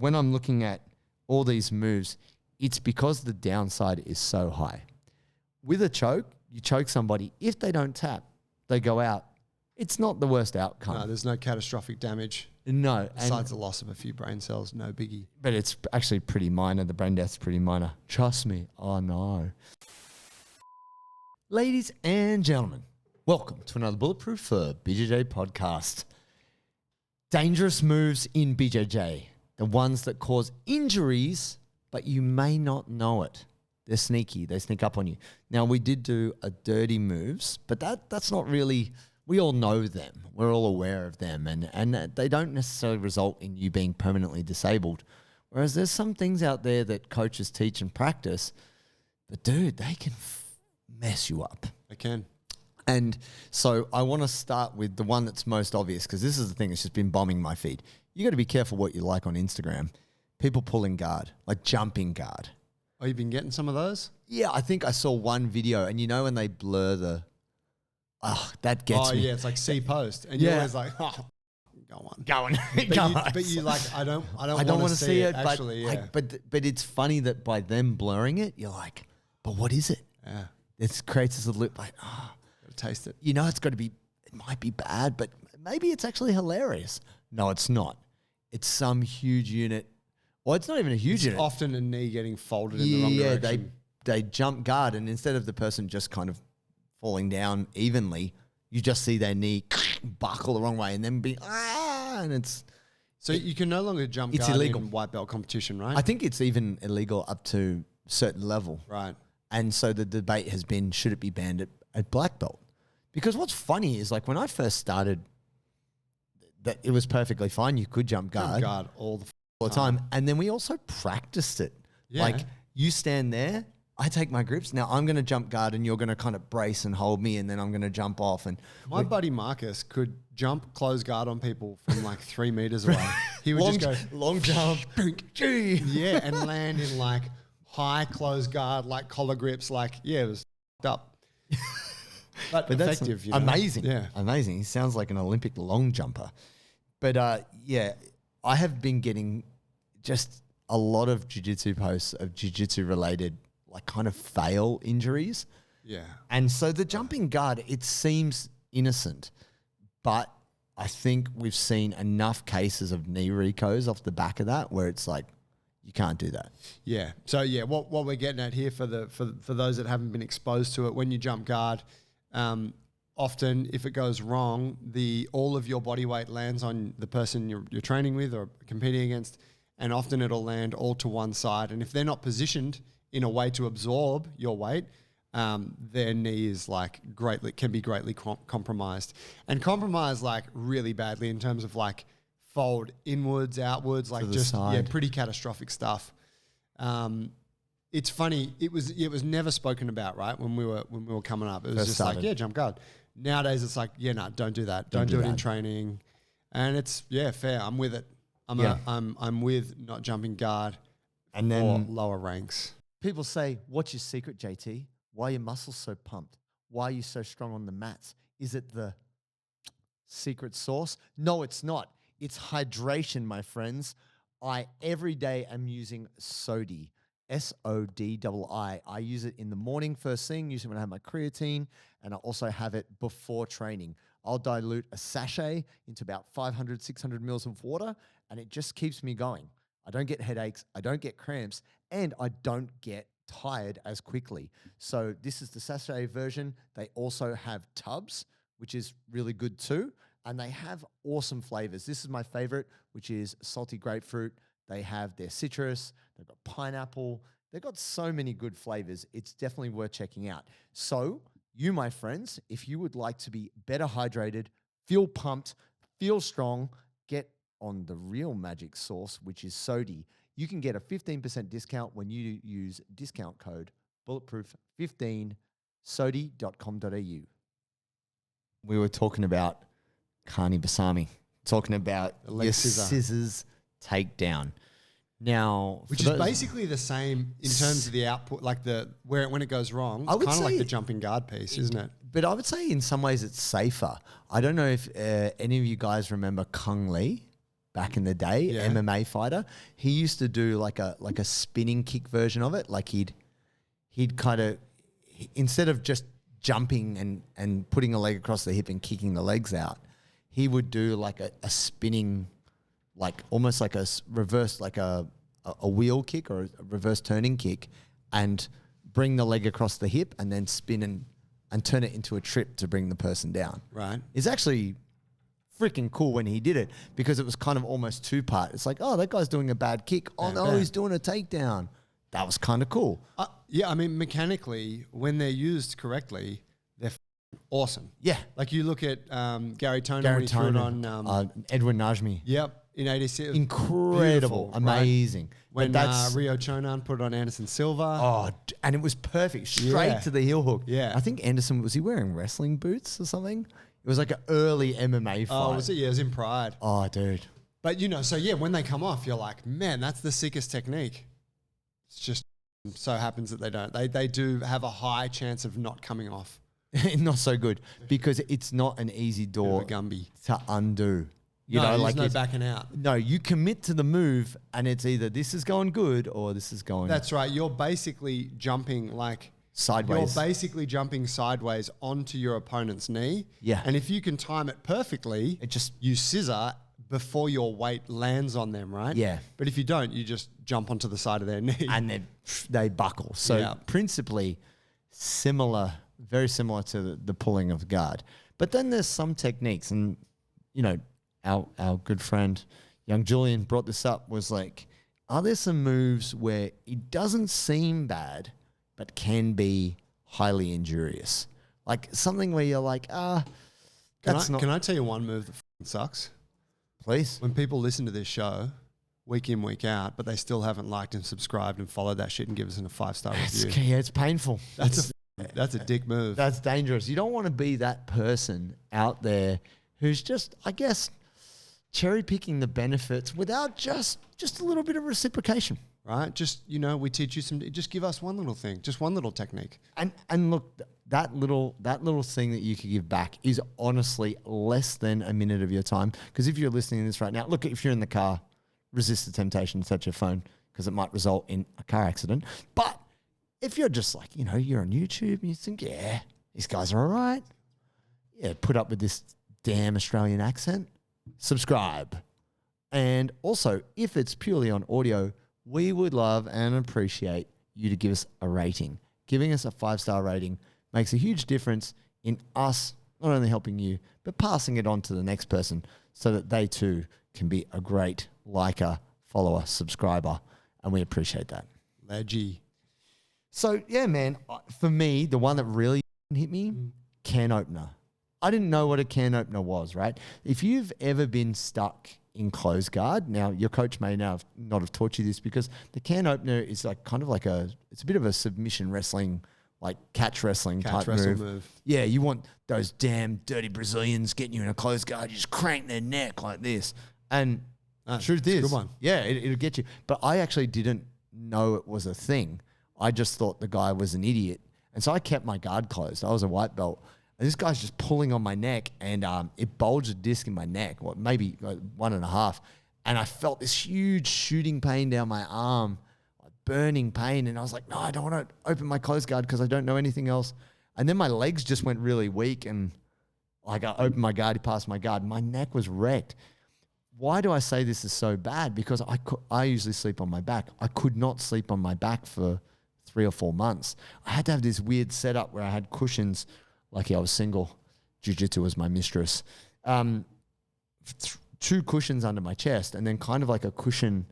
when I'm looking at all these moves, it's because the downside is so high. With a choke, you choke somebody. If they don't tap, they go out. It's not the worst outcome. No, there's no catastrophic damage. No. Besides the loss of a few brain cells, no biggie. But it's actually pretty minor. The brain death's pretty minor. Trust me. Oh, no. Ladies and gentlemen, welcome to another Bulletproof for BJJ podcast. Dangerous moves in BJJ. The ones that cause injuries, but you may not know it. They're sneaky. They sneak up on you. Now, we did do a dirty moves, but that's not really... We all know them. We're all aware of them, and they don't necessarily result in you being permanently disabled. Whereas there's some things out there that coaches teach and practice, but dude, they can mess you up. They can. And so I want to start with the one that's most obvious, because this is the thing that's just been bombing my feed. You got to be careful what you like on Instagram. People pulling guard, like jumping guard. Oh, you've been getting some of those? Yeah, I think I saw one video, and you know when they blur the... Oh, that gets me. Oh, yeah, it's like C post. And you're always like, oh, go on. Go on. But you like, I don't want to see it, actually, yeah. But it's funny that by them blurring it, you're like, but what is it? Yeah. It creates this loop like, oh. Gotta taste it. You know it might be bad, but maybe it's actually hilarious. No, it's not. It's some huge unit. Well, it's not even a huge unit. Often a knee getting folded in the wrong direction. Yeah, they jump guard, and instead of the person just kind of falling down evenly, you just see their knee buckle the wrong way and then and it's... So you can no longer jump guard illegal in white belt competition, right? I think it's even illegal up to a certain level. Right. And so the debate has been, should it be banned at black belt? Because what's funny is, like, when I first started, that it was perfectly fine. You could jump guard. All the time. And then we also practiced it. Yeah. Like, you stand there, I take my grips. Now I'm going to jump guard and you're going to kind of brace and hold me, and then I'm going to jump off. And my buddy Marcus could jump close guard on people from like 3 meters away. He would just go long jump, yeah, and land in like high close guard, like collar grips. Like, yeah, it was up, but effective. That's you know? Amazing, yeah, amazing. He sounds like an Olympic long jumper. But yeah, I have been getting just a lot of jiu-jitsu posts of jiu-jitsu related, like, kind of fail injuries. Yeah. And so the jumping guard, it seems innocent, but I think we've seen enough cases of knee recos off the back of that where it's like, you can't do that. Yeah. So yeah, what we're getting at here for those that haven't been exposed to it, when you jump guard, often if it goes wrong, all of your body weight lands on the person you're training with or competing against, and often it'll land all to one side. And if they're not positioned in a way to absorb your weight, their knee is can be greatly compromised, and compromised like really badly in terms of like fold inwards, outwards, like just pretty catastrophic stuff. It's funny. It was never spoken about, right? When we were coming up, it was just like, yeah, jump guard. Nowadays it's like, yeah, no, don't do that. Don't do it in training. And it's, yeah, fair. I'm with it. I'm with not jumping guard and then for lower ranks. People say, what's your secret, JT? Why are your muscles so pumped? Why are you so strong on the mats? Is it the secret sauce? No, it's not. It's hydration, my friends. I every day am using Sodi, Sodi. I use it in the morning first thing, use it when I have my creatine, and I also have it before training. I'll dilute a sachet into about 500, 600 mils of water, and it just keeps me going. I don't get headaches, I don't get cramps, and I don't get tired as quickly. So this is the sachet version. They also have tubs, which is really good too. And they have awesome flavors. This is my favorite, which is salty grapefruit. They have their citrus, they've got pineapple. They've got so many good flavors. It's definitely worth checking out. So you, my friends, if you would like to be better hydrated, feel pumped, feel strong, get on the real magic sauce, which is Sodi. You can get a 15% discount when you use discount code Bulletproof15, sodi.com.au. We were talking about Kani Basami, talking about your scissors takedown. Now, which is basically the same in terms of the output, like when it goes wrong, it's kind of like the jumping guard piece, isn't it? But I would say in some ways it's safer. I don't know if any of you guys remember Kung Lee. back in the day, Yeah. MMA fighter. He used to do like a spinning kick version of it. Like he'd kind of, instead of just jumping and putting a leg across the hip and kicking the legs out, he would do like a spinning, like almost like a reverse, like a wheel kick or a reverse turning kick, and bring the leg across the hip and then spin and turn it into a trip to bring the person down. Right. It's actually freaking cool when he did it, because it was kind of almost two-part. It's like, oh, that guy's doing a bad kick. Oh, no, he's doing a takedown. That was kind of cool. Yeah, I mean, mechanically, when they're used correctly, they're awesome. Yeah. Like you look at Gary Toner when he threw it on Edwin Najmi. Yep, in 86. Incredible. Amazing. Right? When that's Rio Chonan put it on Anderson Silva. Oh, and it was perfect. Straight to the heel hook. Yeah. I think Anderson, was he wearing wrestling boots or something? It was like an early MMA fight. Oh, was it? Yeah, it was in Pride. Oh, dude. But, you know, so yeah, when they come off, you're like, man, that's the sickest technique. It's just so happens that they don't. They do have a high chance of not coming off. Not so good, because it's not an easy door Gumby to undo. You no, know, there's like no backing out. No, you commit to the move, and it's either this is going good or this is going That's right. You're basically jumping like sideways. You're basically jumping sideways onto your opponent's knee. Yeah. And if you can time it perfectly, you scissor before your weight lands on them, right? Yeah. But if you don't, you just jump onto the side of their knee. And then they buckle. So principally similar, very similar to the pulling of the guard. But then there's some techniques, and, you know, our good friend, young Julian, brought this up, was like, are there some moves where it doesn't seem bad, but can be highly injurious? Like something where you're like, Can I tell you one move that sucks? Please. When people listen to this show week in, week out, but they still haven't liked and subscribed and followed that shit and give us a 5-star review. Yeah, it's painful. That's a dick move. That's dangerous. You don't want to be that person out there who's just, I guess, cherry picking the benefits without just a little bit of reciprocation. Right? Just, you know, we teach you just give us one little thing, just one little technique. And look, that little thing that you could give back is honestly less than a minute of your time. Because if you're listening to this right now, look, if you're in the car, resist the temptation to touch your phone, because it might result in a car accident. But if you're just like, you know, you're on YouTube and you think, yeah, these guys are all right. Yeah, put up with this damn Australian accent. Subscribe. And also, if it's purely on audio, we would love and appreciate you to give us a rating. Giving us a 5-star rating makes a huge difference in us not only helping you, but passing it on to the next person so that they too can be a great liker, follower, subscriber. And we appreciate that. Leggy. So, yeah, man, for me, the one that really hit me, can opener. I didn't know what a can opener was, right? If you've ever been stuck in close guard, now your coach may not have taught you this, because the can opener is like kind of like it's a bit of a submission wrestling, like catch wrestling type move. Yeah, you want those damn dirty Brazilians getting you in a close guard, you just crank their neck like this. And truth is, good one. Yeah, it'll get you. But I actually didn't know it was a thing. I just thought the guy was an idiot. And so I kept my guard closed. I was a white belt. And this guy's just pulling on my neck, and it bulged a disc in my neck, maybe like 1.5. And I felt this huge shooting pain down my arm, like burning pain. And I was like, no, I don't want to open my closed guard because I don't know anything else. And then my legs just went really weak, and like I opened my guard, he passed my guard. My neck was wrecked. Why do I say this is so bad? Because I usually sleep on my back. I could not sleep on my back for 3 or 4 months. I had to have this weird setup where I had cushions. Lucky I was single. Jiu-Jitsu was my mistress. 2 cushions under my chest, and then kind of like a cushion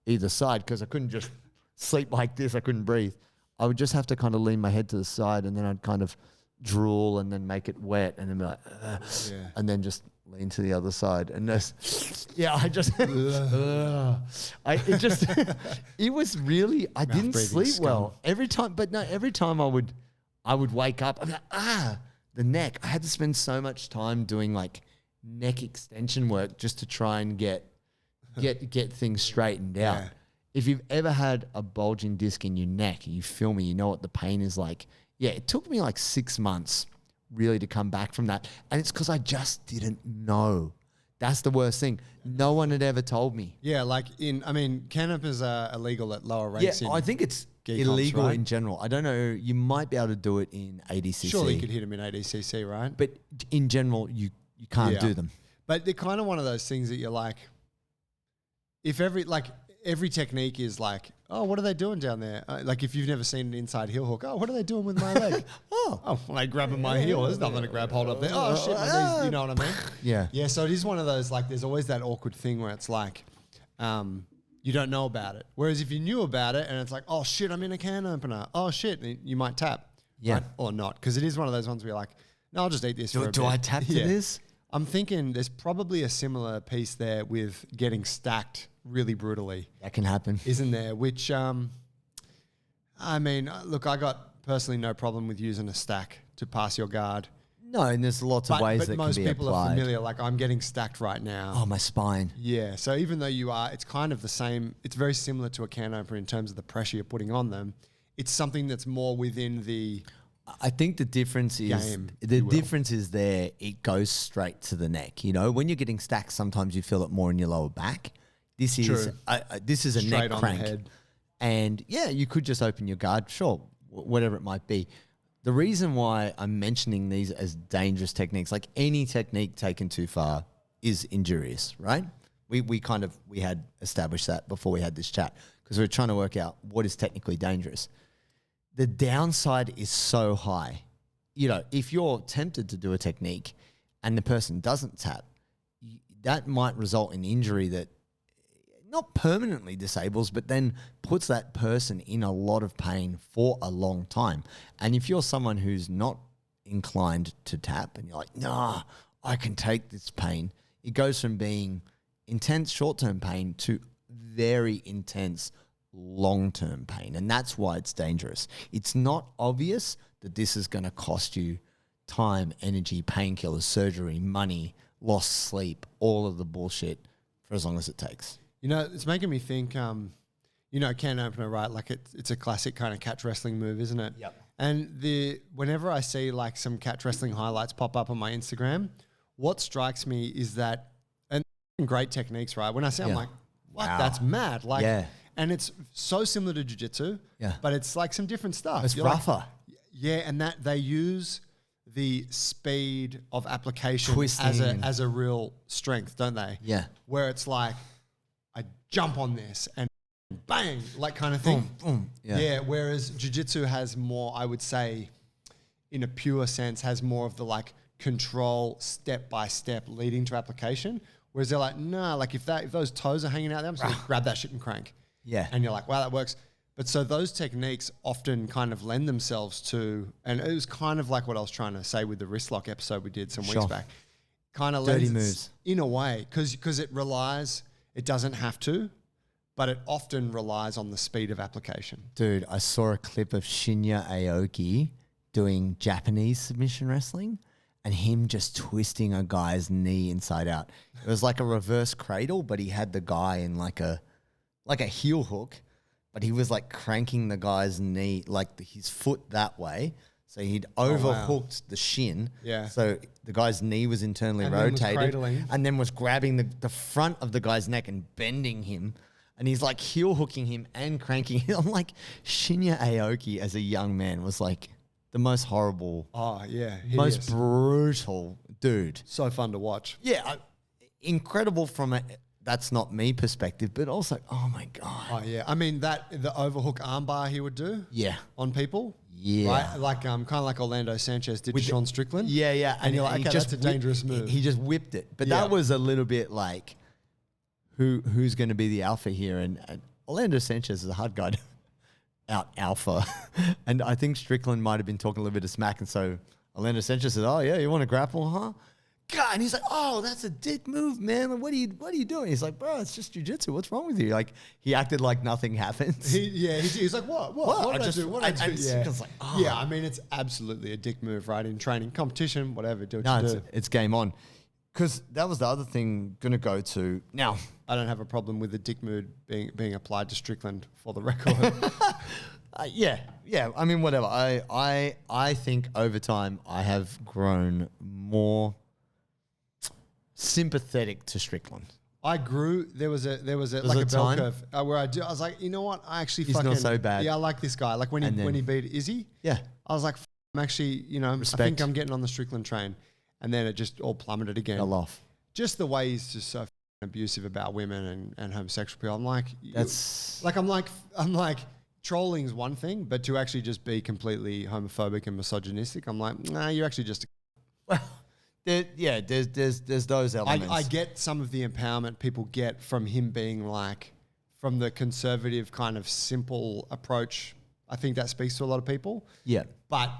either side, because I couldn't just sleep like this. I couldn't breathe. I would just have to kind of lean my head to the side, and then I'd kind of drool and then make it wet, and then be like, and then just lean to the other side. And I just, it was really, I didn't sleep well every time. But no, every time I would wake up, I'm like, the neck. I had to spend so much time doing like neck extension work just to try and get things straightened out. Yeah. If you've ever had a bulging disc in your neck, you feel me, you know what the pain is like. Yeah, it took me like 6 months really to come back from that. And it's because I just didn't know That's the worst thing. No one had ever told me. Yeah, like can openers are illegal at lower ranks. Yeah, in I think it's gi illegal comps, right? in general. I don't know. You might be able to do it in ADCC. Surely you could hit them in ADCC, right? But in general, you can't do them. But they're kind of one of those things that you're like, if every technique is like, oh, what are they doing down there? Like if you've never seen an inside heel hook, oh, what are they doing with my leg? oh, they grabbing my heel. There's nothing to grab hold of there. Oh shit, my knees. You know what I mean? Yeah. Yeah. So it is one of those, like, there's always that awkward thing where it's like, you don't know about it. Whereas if you knew about it and it's like, oh shit, I'm in a can opener. Oh shit, you might tap. Yeah. Right? Or not. Because it is one of those ones where you're like, no, I'll just eat this for a bit. Do I tap to this? I'm thinking there's probably a similar piece there with getting stacked really brutally. That can happen. Isn't there? Which, I mean, look, I got personally no problem with using a stack to pass your guard. No, and there's lots of ways that can be applied. But most people are familiar, like I'm getting stacked right now. Oh, my spine. Yeah, so even though you are, it's kind of the same, it's very similar to a can opener in terms of the pressure you're putting on them. It's something that's more within the... I think the difference is there. It goes straight to the neck. You know, when you're getting stacked, sometimes you feel it more in your lower back. This is a Straight neck on crank, the head. and yeah, you could just open your guard, sure, whatever it might be. The reason why I'm mentioning these as dangerous techniques, like any technique taken too far, is injurious, right? We had established that before we had this chat because we were trying to work out what is technically dangerous. The downside is so high. You know, if you're tempted to do a technique and the person doesn't tap, that might result in injury that not permanently disables, but then puts that person in a lot of pain for a long time. And if you're someone who's not inclined to tap and you're like, nah, I can take this pain, it goes from being intense short-term pain to very intense long-term pain. And that's why it's dangerous. It's not obvious that this is going to cost you time, energy, painkillers, surgery, money, lost sleep, all of the bullshit for as long as it takes. You know, it's making me think, you know, can opener, right? Like it's a classic kind of catch wrestling move, isn't it? Yep. And whenever I see like some catch wrestling highlights pop up on my Instagram, what strikes me is that, and great techniques, right? When I say, I'm like, what? Wow. That's mad. Like, Yeah. And it's so similar to jiu-jitsu, but it's like some different stuff. It's rougher. Yeah, and that they use the speed of application Twisting. as a real strength, don't they? Yeah. Where it's like, I jump on this and bang, like kind of thing. Boom. Yeah. Whereas jiu-jitsu has more, I would say, in a pure sense, has more of the like control step by step leading to application. Whereas they're like, nah, like if those toes are hanging out there, I'm just gonna grab that shit and crank. Yeah. And you're like, wow, that works. But so those techniques often kind of lend themselves to, and it was kind of like what I was trying to say with the wrist lock episode we did some weeks back. Kind of Dirty lends moves. in a way, because it relies, it doesn't have to, but it often relies on the speed of application. Dude, I saw a clip of Shinya Aoki doing Japanese submission wrestling and him just twisting a guy's knee inside out. It was like a reverse cradle, but he had the guy in like a heel hook, but he was like cranking the guy's knee, like his foot that way. So he'd overhooked the shin. Yeah. So the guy's knee was internally And then was rotated cradling. and then was grabbing the front of the guy's neck and bending him. And he's like heel hooking him and cranking him. I'm like, Shinya Aoki as a young man was like the most horrible, Oh, yeah. most Hideous. brutal dude. So fun to watch. Yeah, incredible from a that's not me perspective, but also, oh my God. Oh, yeah. I mean, the overhook armbar he would do Yeah. on people. Yeah. Right? Like, kind of like Orlando Sanchez did to Sean Strickland. Yeah. And you're like, he okay, that's a dangerous move. He just whipped it. But Yeah. that was a little bit like, who's going to be the alpha here? And Orlando Sanchez is a hard guy to out alpha. And I think Strickland might have been talking a little bit of smack. And so Orlando Sanchez said, oh, yeah, you want to grapple, huh? God, and he's like, oh, that's a dick move, man. Like, what are you doing? He's like, bro, it's just jiu-jitsu. What's wrong with you? Like, he acted like nothing happens. He's like, what? What did I do? What did I do? Yeah. Like, oh. Yeah, I mean, it's absolutely a dick move, right? In training, competition, whatever, do what No, you do. it's game on. Because that was the other thing going to go to. Now, I don't have a problem with the dick move being applied to Strickland, for the record. yeah. I mean, whatever. I think over time I have grown more sympathetic to Strickland. I grew. There was a like a bell curve where I was like, you know what? I actually He's not so bad. Yeah, I like this guy. Like when he beat Izzy. Yeah. I was like, I'm actually, I think I'm getting on the Strickland train, and then it just all plummeted again. Fell off. Just the way he's just so abusive about women and homosexual people. I'm like, I'm like, trolling's one thing, but to actually just be completely homophobic and misogynistic, I'm like, nah, you're actually just. Well, there's those elements. I get some of the empowerment people get from him being like, from the conservative kind of simple approach. I think that speaks to a lot of people. Yeah, but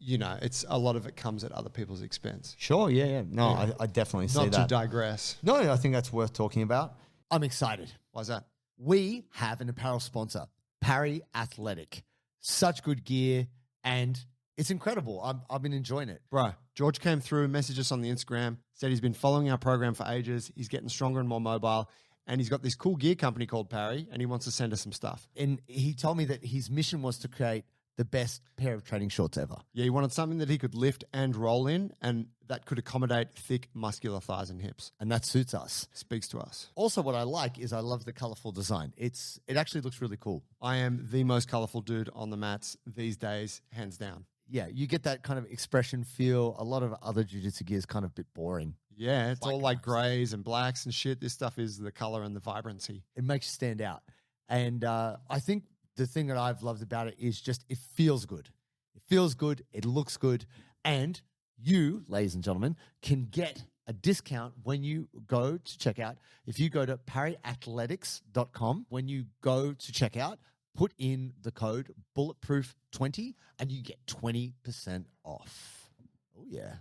it's a lot of it comes at other people's expense. Sure, yeah. No, I definitely see that. Not to digress. No, I think that's worth talking about. I'm excited. Why's that? We have an apparel sponsor, Parry Athletic. Such good gear, and it's incredible. I've been enjoying it. Bro, George came through, messaged us on the Instagram, said he's been following our program for ages. He's getting stronger and more mobile. And he's got this cool gear company called Parry, and he wants to send us some stuff. And he told me that his mission was to create the best pair of training shorts ever. Yeah, he wanted something that he could lift and roll in, and that could accommodate thick, muscular thighs and hips. And that suits us. Speaks to us. Also, what I like is I love the colorful design. It actually looks really cool. I am the most colorful dude on the mats these days, hands down. Yeah, you get that kind of expression feel. A lot of other jiu-jitsu gear is kind of a bit boring. Yeah, it's all like grays and blacks and shit. This stuff is the color and the vibrancy. It makes you stand out. And I think the thing that I've loved about it is just it feels good. It feels good. It looks good. And you, ladies and gentlemen, can get a discount when you go to checkout. If you go to parryathletics.com, when you go to checkout, put in the code Bulletproof20 and you get 20% off. Oh, yeah.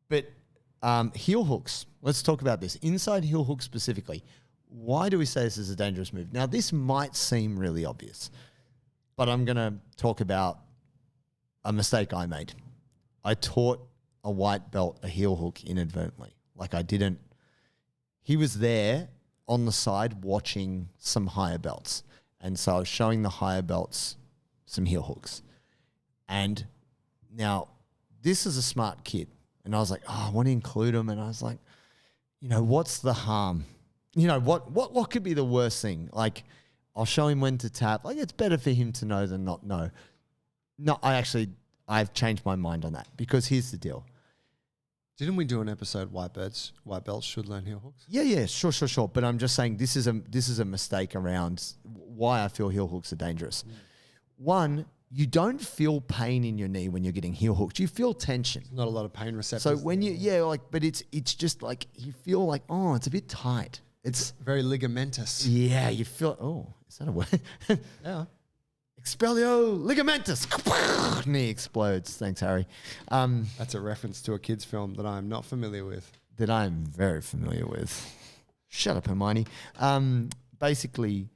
But heel hooks. Let's talk about this. Inside heel hooks specifically. Why do we say this is a dangerous move? Now, this might seem really obvious, but I'm going to talk about a mistake I made. I taught a white belt a heel hook inadvertently. Like I didn't. He was there on the side watching some higher belts. And so I was showing the higher belts some heel hooks. And now this is a smart kid. And I was like, I want to include him. And I was like, what's the harm? What could be the worst thing? Like, I'll show him when to tap. Like, it's better for him to know than not know. No, I've changed my mind on that because here's the deal. Didn't we do an episode white belts should learn heel hooks? Yeah, sure. But I'm just saying this is a mistake around why I feel heel hooks are dangerous. One, you don't feel pain in your knee when you're getting heel hooked. You feel tension. There's not a lot of pain receptors. So when but it's just like you feel like, it's a bit tight. It's very ligamentous. Yeah, you feel, is that a word? Yeah. Expelio ligamentous. Knee explodes. Thanks, Harry. That's a reference to a kid's film that I'm not familiar with. That I'm very familiar with. Shut up, Hermione. Basically,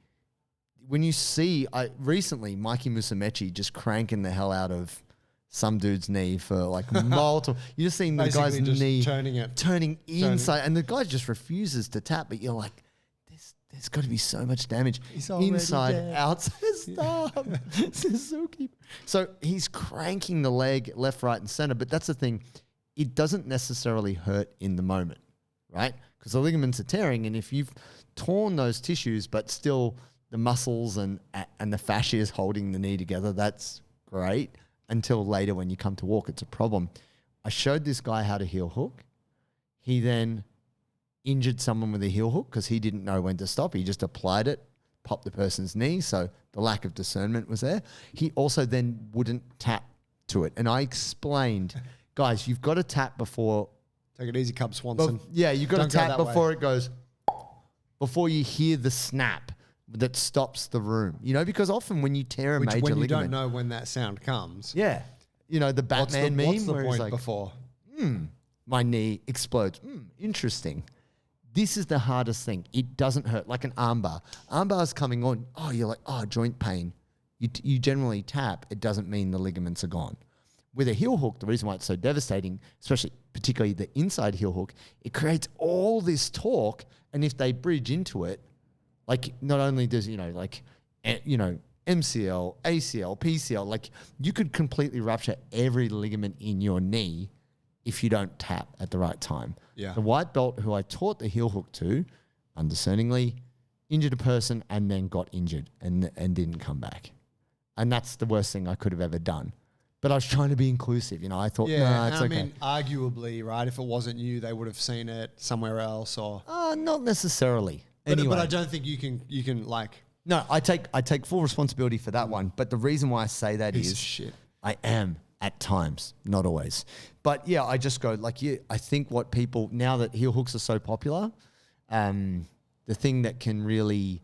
when you see, recently, Mikey Musumeci just cranking the hell out of some dude's knee for like multiple. You're just seeing the guy's knee turning inside, and the guy just refuses to tap. But you're like, there's got to be so much damage inside, outside. Stop, Suzuki. So he's cranking the leg left, right, and center. But that's the thing; it doesn't necessarily hurt in the moment, right? Because the ligaments are tearing, and if you've torn those tissues, but still the muscles and the fascia is holding the knee together, that's great. Until later when you come to walk, it's a problem. I showed this guy how to heel hook. He then injured someone with a heel hook because he didn't know when to stop. He just applied it, popped the person's knee, so the lack of discernment was there. He also then wouldn't tap to it. And I explained, guys, you've got to tap before. Take it easy, Cub Swanson. You've got to tap before it goes, before you hear the snap that stops the room. Because often when you tear a major ligament. When you don't know when that sound comes. Yeah. The Batman meme. What's the where point like, before? My knee explodes. Interesting. This is the hardest thing. It doesn't hurt. Like an armbar. Armbar's coming on. Oh, you're like, joint pain. You generally tap. It doesn't mean the ligaments are gone. With a heel hook, the reason why it's so devastating, particularly the inside heel hook, it creates all this torque. And if they bridge into it, like not only does, MCL, ACL, PCL, like you could completely rupture every ligament in your knee if you don't tap at the right time. Yeah. The white belt who I taught the heel hook to, undiscerningly, injured a person and then got injured and didn't come back. And that's the worst thing I could have ever done. But I was trying to be inclusive. You know, I thought, no, it's okay. I mean, arguably, right, if it wasn't you, they would have seen it somewhere else or... Not necessarily. Anyway. But I don't think you can like... No, I take full responsibility for that one. But the reason why I say that Piece is of shit. I am at times, not always. But yeah, I just go like, yeah, I think what people, now that heel hooks are so popular, the thing that can really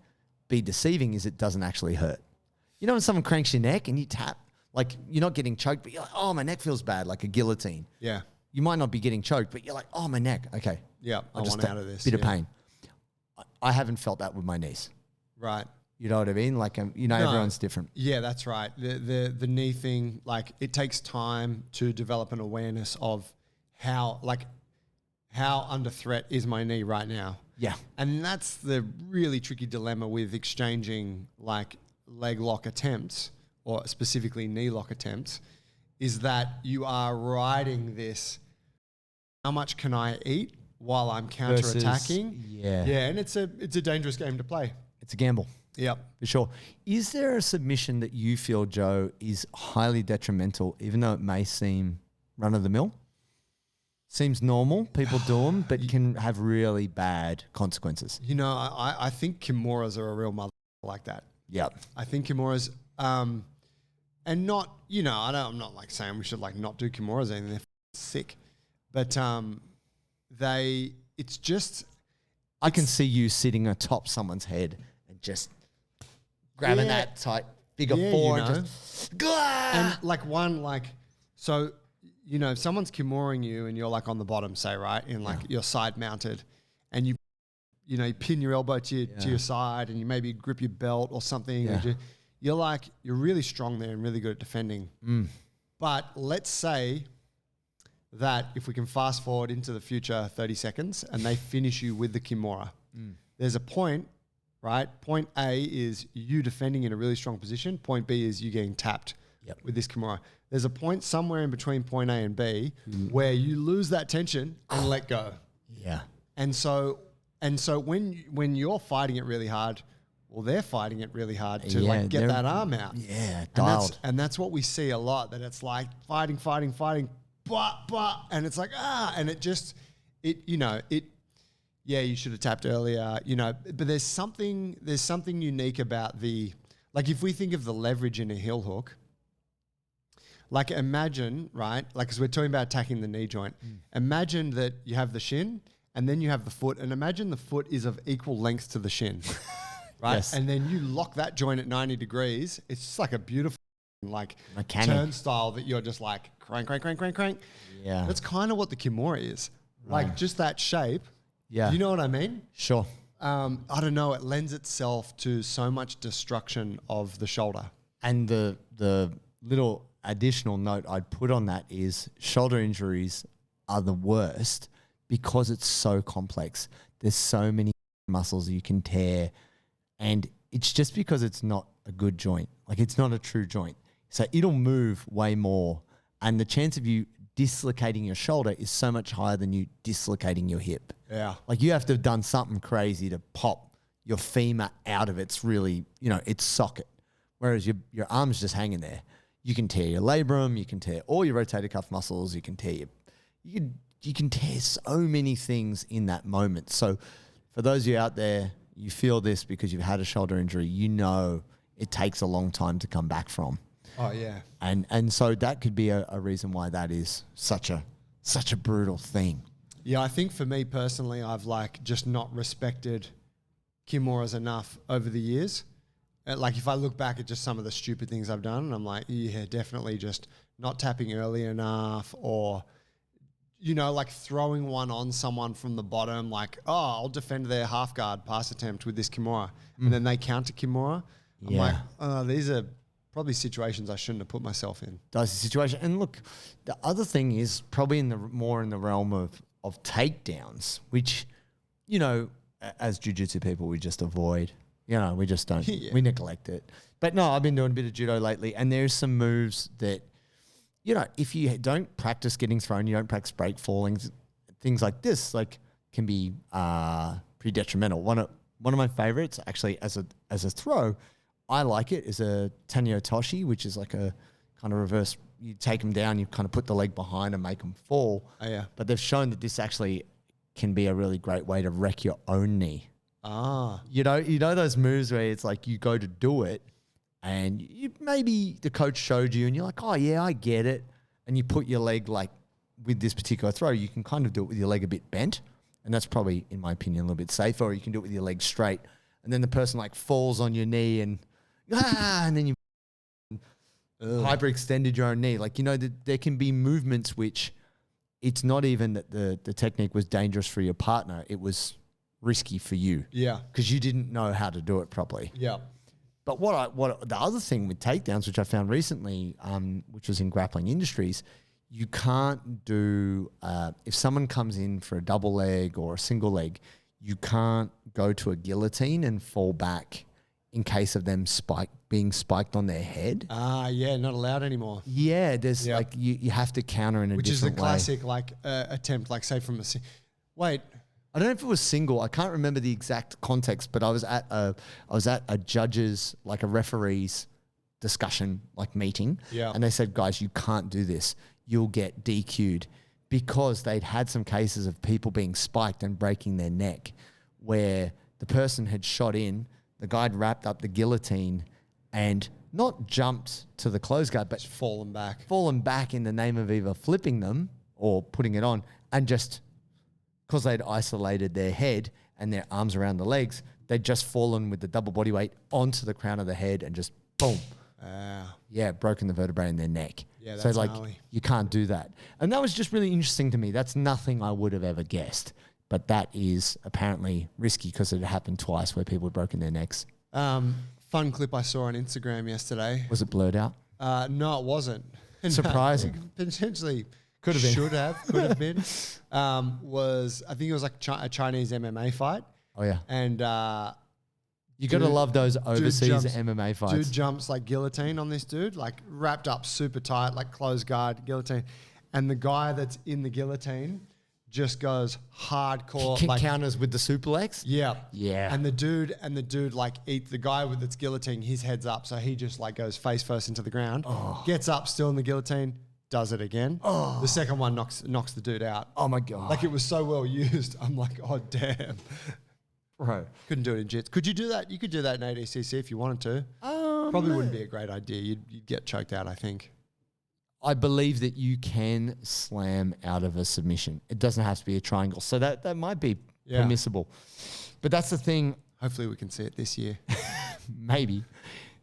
be deceiving is it doesn't actually hurt. You know when someone cranks your neck and you tap, like you're not getting choked, but you're like, oh, my neck feels bad, like a guillotine. Yeah. You might not be getting choked, but you're like, oh, my neck. Okay. Yeah, I want out of this. Bit of pain. I haven't felt that with my knees. Right. You know what I mean? Like, everyone's different. Yeah, that's right. The knee thing, like it takes time to develop an awareness of how under threat is my knee right now. Yeah. And that's the really tricky dilemma with exchanging like leg lock attempts or specifically knee lock attempts is that you are riding this, how much can I eat while I'm counterattacking? Yeah. Yeah, and it's a dangerous game to play. It's a gamble. Yep. For sure. Is there a submission that you feel, Joe, is highly detrimental, even though it may seem run-of-the-mill? Seems normal, people do them, but can have really bad consequences. You know, I think Kimuras are a real mother like that. Yep. I think Kimuras, and not, you know, I'm not like saying we should like not do Kimuras, and they're sick, but it's just. I can see you sitting atop someone's head and just grabbing that tight figure four, you know. and just, and so, you know, if someone's Kimuring you and you're like on the bottom, say, right, and like you're side mounted and you pin your elbow to your side and you maybe grip your belt or something. Yeah. You're really strong there and really good at defending. But let's say that if we can fast forward into the future 30 seconds and they finish you with the Kimura, there's a point, right? Point A is you defending in a really strong position. Point B is you getting tapped with this Kimura. There's a point somewhere in between point A and B where you lose that tension and let go. Yeah. And so when you're fighting it really hard, well, they're fighting it really hard to like get that arm out. Yeah, dialed. And that's what we see a lot, that it's like fighting, but, and it's like, and it just, you should have tapped earlier, you know, but there's something unique about like if we think of the leverage in a heel hook, like imagine, right, like because we're talking about attacking the knee joint, imagine that you have the shin and then you have the foot, and imagine the foot is of equal length to the shin, right? Yes. And then you lock that joint at 90 degrees. It's just like a beautiful like turnstile that you're just like crank. Yeah. That's kind of what the Kimura is. Right. Like just that shape. Yeah. You know what I mean? Sure. I don't know. It lends itself to so much destruction of the shoulder. And the little additional note I'd put on that is shoulder injuries are the worst because it's so complex. There's so many muscles you can tear, and it's just because it's not a good joint. Like it's not a true joint. So it'll move way more, and the chance of you dislocating your shoulder is so much higher than you dislocating your hip. Yeah. Like you have to have done something crazy to pop your femur out of its really, its socket. Whereas your arm's just hanging there. You can tear your labrum, you can tear all your rotator cuff muscles, you can tear you can tear so many things in that moment. So for those of you out there, you feel this because you've had a shoulder injury, you know it takes a long time to come back from. Oh yeah. And so that could be a reason why that is such a brutal thing. Yeah, I think for me personally, I've like just not respected Kimuras enough over the years. Like if I look back at just some of the stupid things I've done, and I'm like, yeah, definitely just not tapping early enough, or, like throwing one on someone from the bottom, like, oh, I'll defend their half guard pass attempt with this Kimura. And then they counter Kimura. I'm like, oh, these are probably situations I shouldn't have put myself in. That's the situation. And look, the other thing is probably more in the realm of takedowns, which, as jiu-jitsu people, we just avoid. We just don't. We neglect it. But no, I've been doing a bit of judo lately, and there's some moves that you know, if you don't practice getting thrown, you don't practice break falling, things like this, like can be pretty detrimental. One of my favorites, actually, as a throw, I like it, is a Tanyo Toshi, which is like a kind of reverse. You take them down, you kind of put the leg behind and make them fall. Oh, yeah. But they've shown that this actually can be a really great way to wreck your own knee. Ah. You know those moves where it's like you go to do it and maybe the coach showed you and you're like, oh yeah, I get it. And you put your leg, like with this particular throw, you can kind of do it with your leg a bit bent. And that's probably, in my opinion, a little bit safer. Or you can do it with your leg straight. And then the person like falls on your knee and then you hyperextended your own knee. Like, you know, there can be movements which it's not even that the technique was dangerous for your partner. It was risky for you. Yeah. Because you didn't know how to do it properly. Yeah. But what the other thing with takedowns, which I found recently, which was in grappling industries, you can't do, if someone comes in for a double leg or a single leg, you can't go to a guillotine and fall back in case of them being spiked on their head. Ah, yeah, not allowed anymore. Yeah, there's like, you have to counter in a Which is the different way. classic like attempt, like say from a... Wait. I don't know if it was single. I can't remember the exact context, but I was at a judge's, like a referee's discussion, like meeting. Yeah. And they said, guys, you can't do this. You'll get DQ'd, because they'd had some cases of people being spiked and breaking their neck where the person had shot in, the guy had wrapped up the guillotine and not jumped to the close guard, but Fallen back in the name of either flipping them or putting it on, and just because they'd isolated their head and their arms around the legs, they'd just fallen with the double body weight onto the crown of the head and just boom. Yeah, broken the vertebrae in their neck. Yeah, so that's like gnarly. You can't do that. And that was just really interesting to me. That's nothing I would have ever guessed. But that is apparently risky because it happened twice where people had broken their necks. Fun clip I saw on Instagram yesterday. Was it blurred out? No, it wasn't. Surprising. No, potentially Could have been. Could have been. I think it was like a Chinese MMA fight. Oh, yeah. And You got to love those overseas jumps- MMA fights. dude jumps like guillotine on this dude, like wrapped up super tight, like closed guard guillotine. And the guy that's in the guillotine just goes hardcore. Like, counters with the suplex? yeah. Yeah. And the dude like the guy with that's guillotine, his head's up. So he just like goes face first into the ground, gets up still in the guillotine, does it again. The second one knocks the dude out. Oh, my God. Like it was so well used. I'm like, oh, damn. Bro. Couldn't do it in jits. Could you do that? You could do that in ADCC if you wanted to. Probably wouldn't be a great idea. You'd get choked out, I think. I believe that you can slam out of a submission. It doesn't have to be a triangle. So that might be permissible. But that's the thing. Hopefully we can see it this year. Maybe.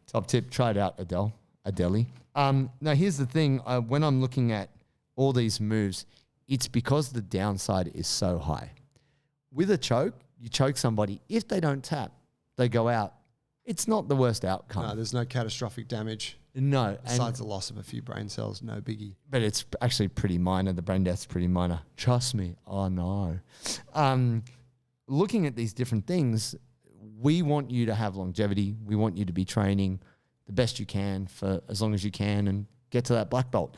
Top tip, try it out, Adeli. Now, here's the thing. When I'm looking at all these moves, it's because the downside is so high. With a choke, you choke somebody. If they don't tap, they go out. It's not the worst outcome. No, there's no catastrophic damage. No. Besides the loss of a few brain cells, no biggie. But it's actually pretty minor. The brain death's pretty minor. Trust me. Oh, no. Looking at these different things, we want you to have longevity. We want you to be training the best you can for as long as you can and get to that black belt.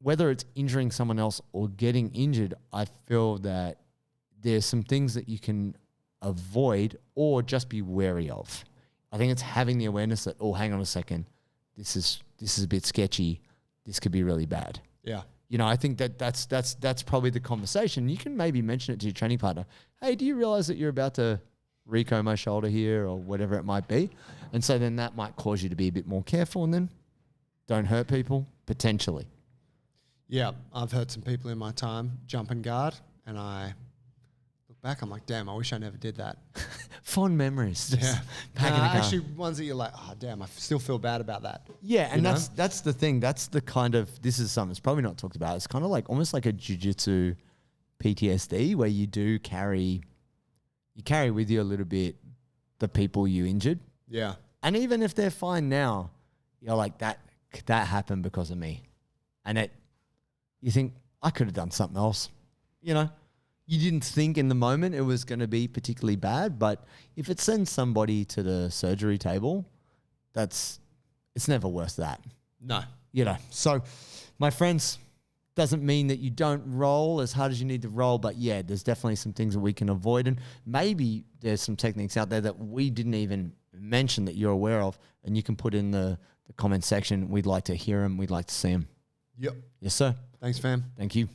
Whether it's injuring someone else or getting injured, I feel that there's some things that you can avoid or just be wary of. I think it's having the awareness that, oh, hang on a second, this is a bit sketchy. This could be really bad. Yeah. You know, I think that's probably the conversation. You can maybe mention it to your training partner. Hey, do you realize that you're about to Rico my shoulder here or whatever it might be? And so then that might cause you to be a bit more careful and then don't hurt people, potentially. Yeah, I've hurt some people in my time jump and guard, and I look back, I'm like, damn, I wish I never did that. Fond memories. Just packing a car. Actually, ones that you're like, oh, damn, I still feel bad about that. Yeah, and that's the thing. That's the kind of, this is something that's probably not talked about. It's kind of like almost like a jiu-jitsu PTSD where you carry with you a little bit the people you injured. Yeah. And even if they're fine now, you're like, that happened because of me. And you think, I could have done something else. You know, you didn't think in the moment it was going to be particularly bad, but if it sends somebody to the surgery table, it's never worth that. No. You know, so my friends, doesn't mean that you don't roll as hard as you need to roll, but yeah, there's definitely some things that we can avoid. And maybe there's some techniques out there that we didn't even mention that you're aware of, and you can put in the comment section. We'd like to hear them. We'd like to see them. Yep. Yes, sir. Thanks, fam. Thank you.